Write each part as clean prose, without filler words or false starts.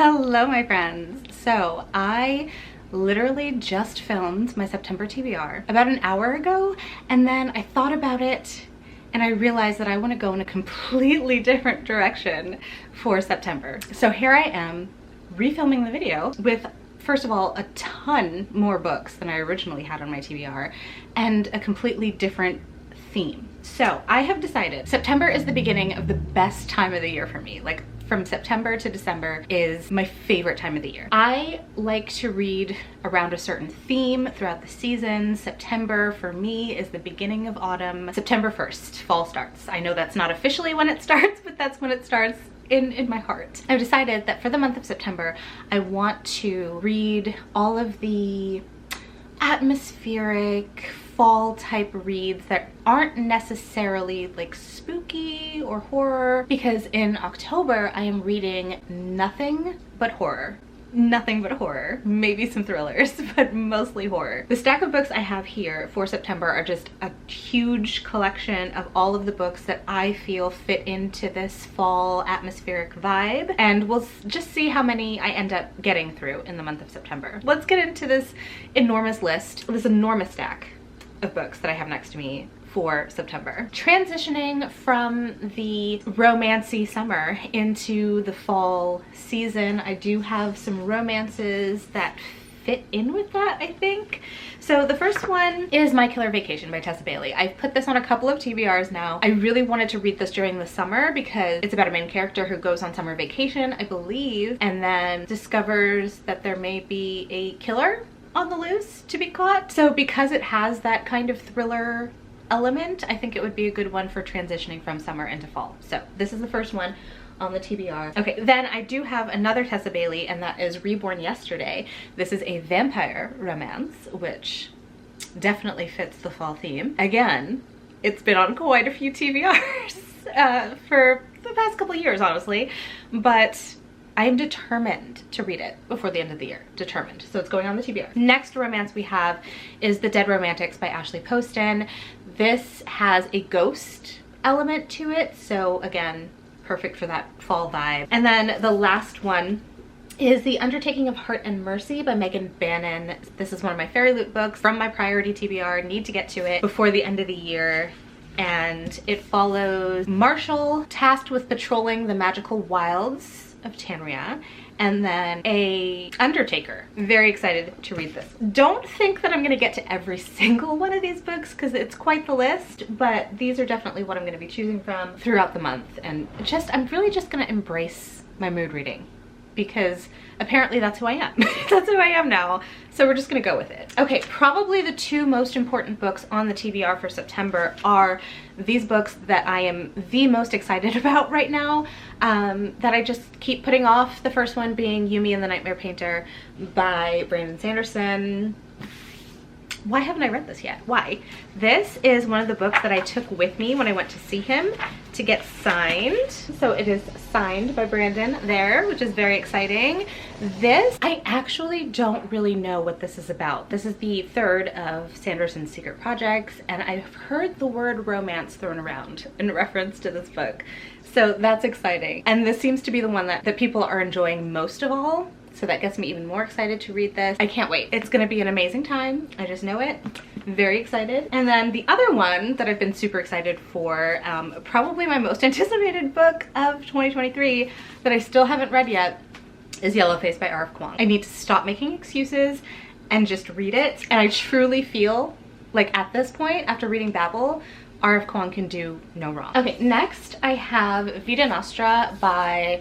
Hello my friends. So I literally just filmed my September TBR about an hour ago, and then I thought about it and I realized that I want to go in a completely different direction for September. So here I am refilming the video with, first of all, a ton more books than I originally had on my TBR and a completely different theme. So I have decided September is the beginning of the best time of the year for me. Like, from September to December is my favorite time of the year. I like to read around a certain theme throughout the season. September for me is the beginning of autumn. September 1st, fall starts. I know that's not officially when it starts, but that's when it starts in my heart. I've decided that for the month of September, I want to read all of the atmospheric fall type reads that aren't necessarily like spooky or horror, because in October I am reading nothing but horror. Nothing but horror. Maybe some thrillers, but mostly horror. The stack of books I have here for September are just a huge collection of all of the books that I feel fit into this fall atmospheric vibe, and we'll just see how many I end up getting through in the month of September. Let's get into this enormous list, this enormous stack of books that I have next to me for September. Transitioning from the romancy summer into the fall season, I do have some romances that fit in with that, I think. So the first one is My Killer Vacation by Tessa Bailey. I've put this on a couple of TBRs now. I really wanted to read this during the summer because it's about a main character who goes on summer vacation, I believe, and then discovers that there may be a killer on the loose to be caught. So because it has that kind of thriller element, I think it would be a good one for transitioning from summer into fall. So this is the first one on the TBR. Okay, then I do have another Tessa Bailey, and that is Reborn Yesterday. This is a vampire romance, which definitely fits the fall theme. Again, it's been on quite a few TBRs for the past couple of years, honestly, but I am determined to read it before the end of the year. Determined. So it's going on the TBR. Next romance we have is The Dead Romantics by Ashley Poston. This has a ghost element to it, so again, perfect for that fall vibe. And then the last one is The Undertaking of Heart and Mercy by Megan Bannon. This is one of my Fairy Loot books from my priority TBR. Need to get to it before the end of the year. And it follows Marshall, tasked with patrolling the magical wilds of Tanria, and then a undertaker. Very excited to read this. Don't think that I'm gonna get to every single one of these books because it's quite the list, but these are definitely what I'm gonna be choosing from throughout the month. And I'm really just gonna embrace my mood reading, because apparently that's who I am. That's who I am now. So we're just gonna go with it. Okay, probably the two most important books on the TBR for September are these books that I am the most excited about right now, that I just keep putting off. The first one being Yumi and the Nightmare Painter by Brandon Sanderson. Why haven't I read this yet? Why? This is one of the books that I took with me when I went to see him to get signed. So it is signed by Brandon there, which is very exciting. This, I actually don't really know what this is about. This is the third of Sanderson's secret projects, and I've heard the word romance thrown around in reference to this book. So that's exciting. And this seems to be the one that people are enjoying most of all. So that gets me even more excited to read this. I can't wait. It's gonna be an amazing time. I just know it. Very excited. And then the other one that I've been super excited for, probably my most anticipated book of 2023 that I still haven't read yet, is Yellowface by R.F. Kuang. I need to stop making excuses and just read it. And I truly feel like at this point, after reading Babel, R.F. Kuang can do no wrong. Okay, next I have Vita Nostra by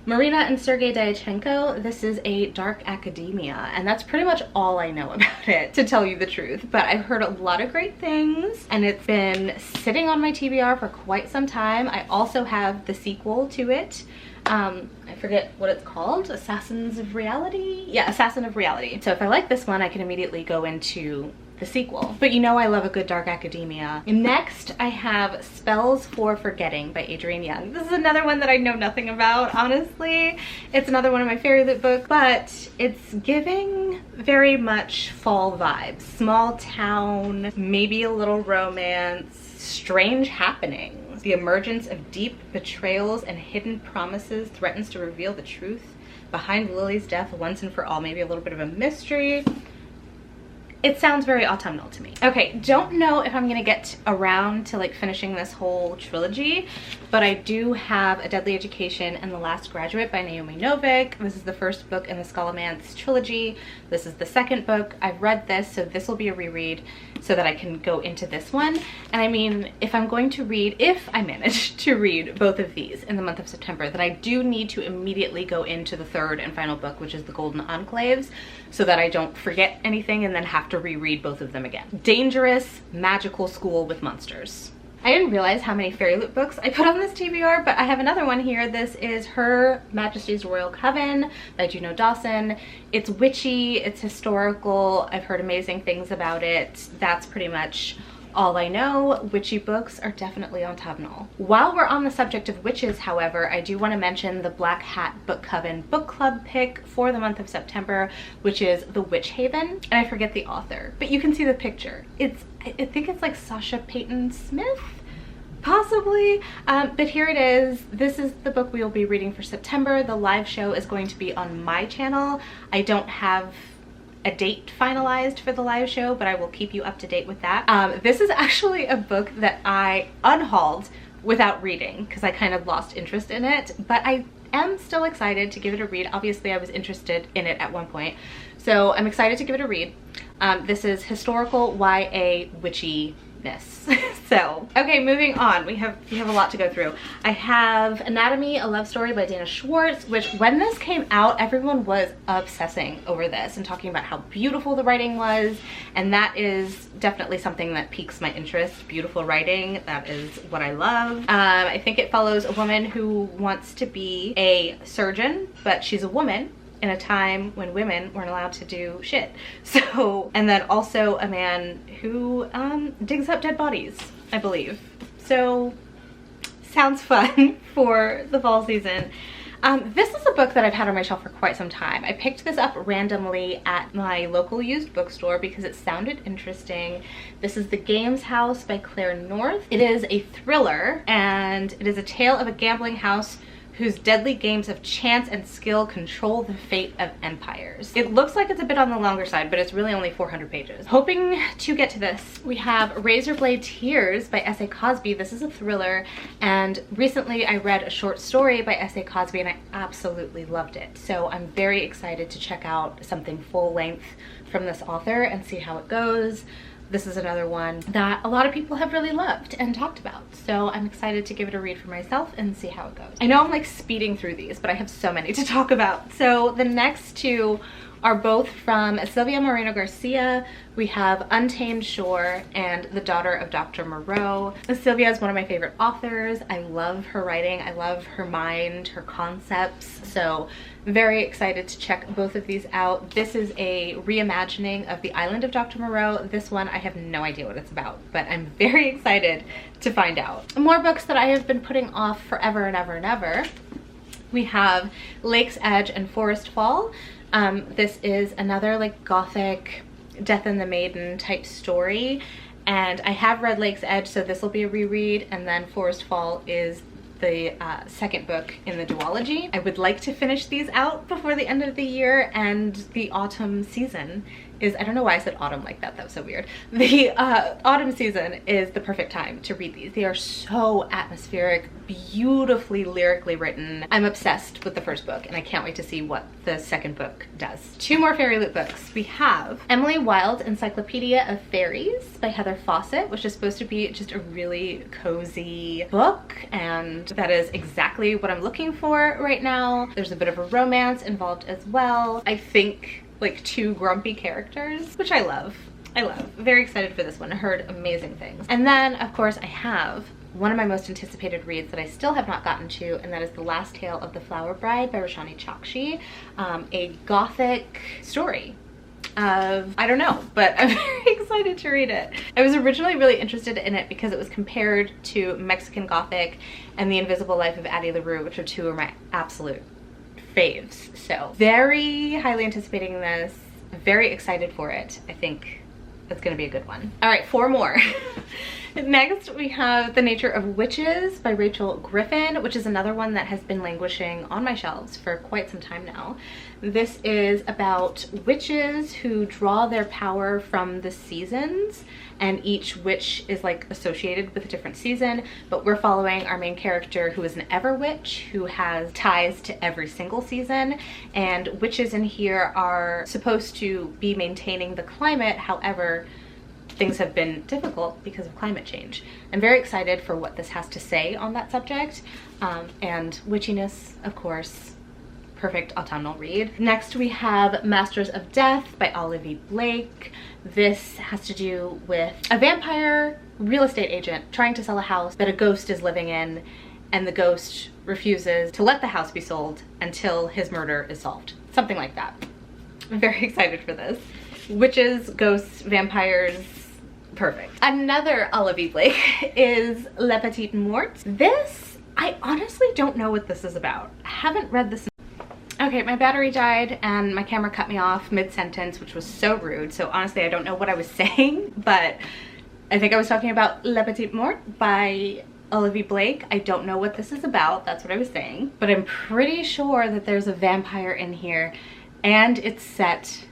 Marina and Sergei Dyachenko. This is a dark academia, and that's pretty much all I know about it, to tell you the truth. But I've heard a lot of great things, and it's been sitting on my TBR for quite some time. I also have the sequel to it. I forget what it's called. Assassins of Reality? Yeah, Assassin of Reality. So if I like this one, I can immediately go into the sequel. But you know I love a good dark academia. Next, I have Spells for Forgetting by Adrienne Young. This is another one that I know nothing about, honestly. It's another one of my Fairy Loot books, but it's giving very much fall vibes. Small town, maybe a little romance, strange happenings. The emergence of deep betrayals and hidden promises threatens to reveal the truth behind Lily's death once and for all, maybe a little bit of a mystery. It sounds very autumnal to me. Okay, don't know if I'm gonna get around to like finishing this whole trilogy, but I do have A Deadly Education and The Last Graduate by Naomi Novik. This is the first book in the Scholomance trilogy. This is the second book. I've read this, so this will be a reread so that I can go into this one. And I mean, if I'm going to read, if I manage to read both of these in the month of September, then I do need to immediately go into the third and final book, which is The Golden Enclaves, so that I don't forget anything and then have to reread both of them again. Dangerous magical school with monsters. I didn't realize how many Fairy Loot books I put on this TBR, but I have another one here. This is Her Majesty's Royal Coven by Juno Dawson. It's witchy, it's historical. I've heard amazing things about it. That's pretty much all I know. Witchy books are definitely autumnal. While we're on the subject of witches, however, I do want to mention the Black Hat Book Coven book club pick for the month of September, which is The Witch Haven, and I forget the author, but you can see the picture. I think it's like Sasha Payton Smith, possibly, but here it is. This is the book we will be reading for September. The live show is going to be on my channel. I don't have a date finalized for the live show, but I will keep you up to date with that. This is actually a book that I unhauled without reading because I kind of lost interest in it, but I am still excited to give it a read. Obviously I was interested in it at one point, so I'm excited to give it a read. This is historical YA witchiness. So, okay, moving on. We have a lot to go through. I have Anatomy, a Love Story by Dana Schwartz, which when this came out, everyone was obsessing over this and talking about how beautiful the writing was, and that is definitely something that piques my interest. Beautiful writing, that is what I love. I think it follows a woman who wants to be a surgeon, but she's a woman in a time when women weren't allowed to do shit. So, and then also a man who digs up dead bodies, I believe. So, sounds fun for the fall season. This is a book that I've had on my shelf for quite some time. I picked this up randomly at my local used bookstore because it sounded interesting. This is The Games House by Claire North. It is a thriller, and it is a tale of a gambling house whose deadly games of chance and skill control the fate of empires. It looks like it's a bit on the longer side, but it's really only 400 pages. Hoping to get to this. We have Razorblade Tears by S.A. Cosby. This is a thriller, and recently I read a short story by S.A. Cosby and I absolutely loved it. So I'm very excited to check out something full length from this author and see how it goes. This is another one that a lot of people have really loved and talked about, so I'm excited to give it a read for myself and see how it goes. I know I'm like speeding through these, but I have so many to talk about. So the next two are both from Sylvia Moreno Garcia. We have Untamed Shore and The Daughter of Dr. Moreau. Sylvia is one of my favorite authors. I love her writing. I love her mind, her concepts. So very excited to check both of these out. This is a reimagining of The Island of Dr. Moreau. This one, I have no idea what it's about, but I'm very excited to find out. More books that I have been putting off forever and ever and ever. We have Lake's Edge and Forest Fall. This is another like gothic Death and the Maiden type story, and I have read Lake's Edge, so this will be a reread, and then Forest Fall is the second book in the duology. I would like to finish these out before the end of the year, and the autumn season is, I don't know why I said autumn like that, that was so weird. The autumn season is the perfect time to read these. They are so atmospheric, beautifully lyrically written. I'm obsessed with the first book and I can't wait to see what the second book does. Two more Fairy Loot books. We have Emily Wilde's Encyclopedia of Fairies by Heather Fawcett, which is supposed to be just a really cozy book, and that is exactly what I'm looking for right now. There's a bit of a romance involved as well. I think like two grumpy characters, which I love. I love. Very excited for this one. I heard amazing things. And then, of course, I have one of my most anticipated reads that I still have not gotten to, and that is The Last Tale of the Flower Bride by Roshani Chokshi, a gothic story of, I don't know, but I'm very excited to read it. I was originally really interested in it because it was compared to Mexican Gothic and The Invisible Life of Addie LaRue, which are two of my absolute faves. So very highly anticipating this, very excited for it. I think It's gonna be a good one. All right, 4 more. Next, we have The Nature of Witches by Rachel Griffin, which is another one that has been languishing on my shelves for quite some time now. This is about witches who draw their power from the seasons, and each witch is like associated with a different season, but we're following our main character who is an ever witch who has ties to every single season, and witches in here are supposed to be maintaining the climate. However, things have been difficult because of climate change. I'm very excited for what this has to say on that subject, and witchiness, of course, perfect autumnal read. Next we have Masters of Death by Olivia Blake. This has to do with a vampire real estate agent trying to sell a house that a ghost is living in, and the ghost refuses to let the house be sold until his murder is solved. Something like that. I'm very excited for this. Witches, ghosts, vampires, perfect. Another Olivia Blake is Le Petit Mort. This, I honestly don't know what this is about. I haven't read this. Okay, my battery died and my camera cut me off mid-sentence, which was so rude. So honestly, I don't know what I was saying, but I think I was talking about Le Petit Mort by Olivia Blake. I don't know what this is about. That's what I was saying. But I'm pretty sure that there's a vampire in here, and it's set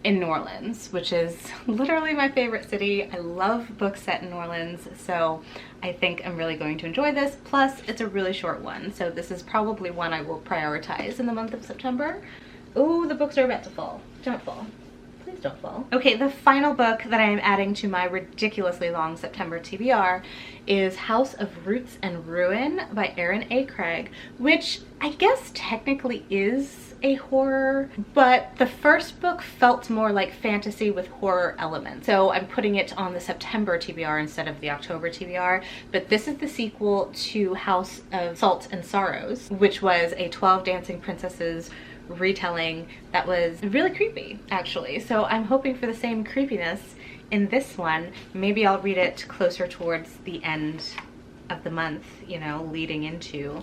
in New Orleans, which is literally my favorite city. I love books set in New Orleans, so I think I'm really going to enjoy this. Plus, it's a really short one, so this is probably one I will prioritize in the month of September. Ooh, the books are about to fall. Don't fall. Please don't fall. Okay, the final book that I am adding to my ridiculously long September TBR is House of Roots and Ruin by Erin A. Craig, which I guess technically is a horror, but the first book felt more like fantasy with horror elements. So I'm putting it on the September TBR instead of the October TBR, but this is the sequel to House of Salt and Sorrows, which was a 12 Dancing Princesses retelling that was really creepy, actually. So I'm hoping for the same creepiness in this one. Maybe I'll read it closer towards the end of the month, you know, leading into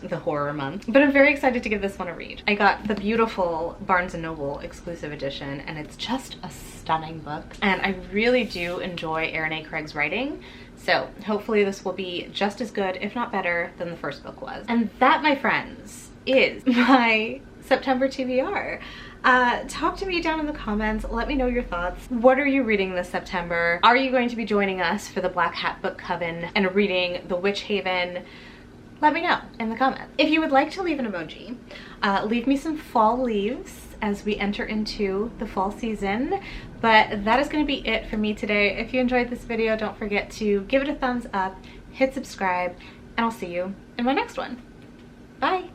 the horror month. But I'm very excited to give this one a read. I got the beautiful Barnes & Noble exclusive edition, and it's just a stunning book. And I really do enjoy Erin A. Craig's writing. So hopefully this will be just as good, if not better, than the first book was. And that, my friends, is my September TBR. Talk to me down in the comments. Let me know your thoughts. What are you reading this September? Are you going to be joining us for the Black Hat Book Coven and reading The Witch Haven? Let me know in the comments. If you would like to leave an emoji, leave me some fall leaves as we enter into the fall season. But that is going to be it for me today. If you enjoyed this video, don't forget to give it a thumbs up, hit subscribe, and I'll see you in my next one. Bye!